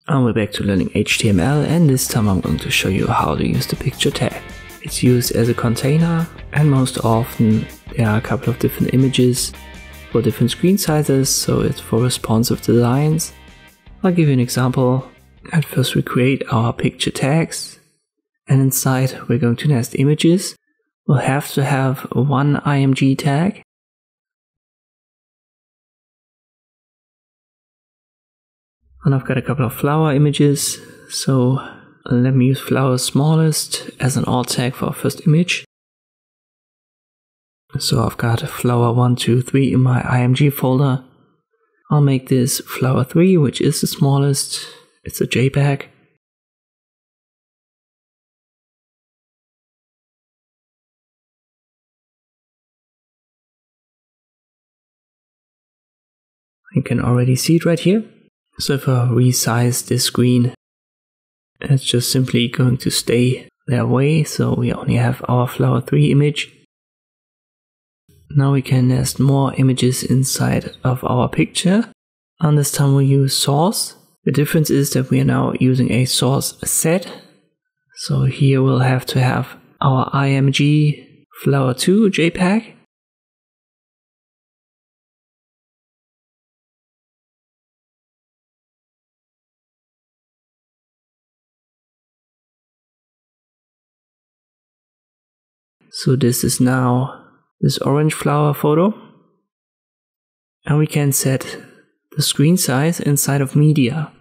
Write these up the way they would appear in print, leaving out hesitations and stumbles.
And we're back to learning HTML, and this time I'm going to show you how to use the picture tag. It's used as a container, and most often there are a couple of different images for different screen sizes, so it's for responsive designs. I'll give you an example. At first we create our picture tags, and inside we're going to nest images. We'll have to have one IMG tag. And I've got a couple of flower images, so let me use flower smallest as an alt tag for our first image. So I've got flower 1, 2, 3 in my IMG folder. I'll make this flower 3, which is the smallest. It's a JPEG. You can already see it right here. So if I resize this screen, it's just simply going to stay their way, so we only have our flower 3 image. Now we can nest more images inside of our picture, and this time we'll use source. The difference is that we are now using a source set, so here we'll have to have our IMG flower 2 JPEG. So this is now this orange flower photo, and we can set the screen size inside of media.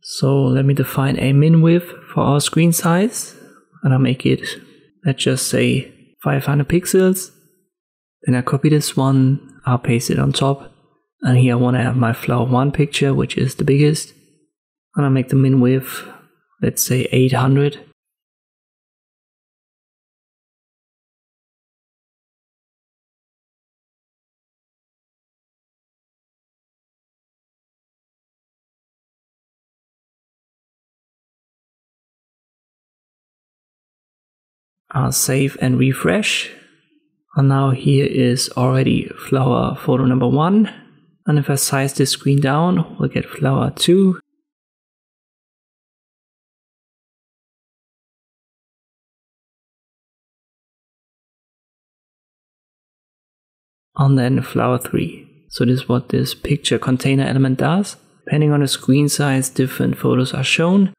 So let me define a min width for our screen size, and I'll make it, let's just say 500 pixels. Then I copy this one, I'll paste it on top, and here I want to have my flower 1 picture, which is the biggest, and I'll make the min width, let's say 800. I'll save and refresh, and now here is already flower photo number 1, and if I size this screen down, we'll get flower 2, and then flower 3. So this is what this picture container element does. Depending on the screen size, different photos are shown.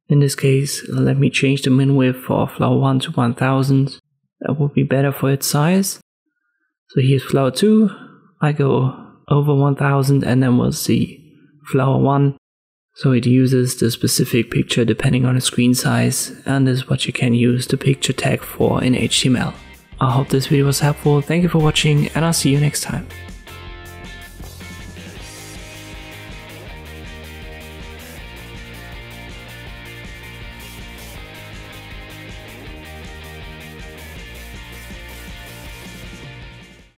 In this case, let me change the min width for flower 1 to 1000. That would be better for its size. So here's flower 2. I go over 1000 and then we'll see flower 1. So it uses the specific picture depending on the screen size, and this is what you can use the picture tag for in HTML. I hope this video was helpful. Thank you for watching, and I'll see you next time.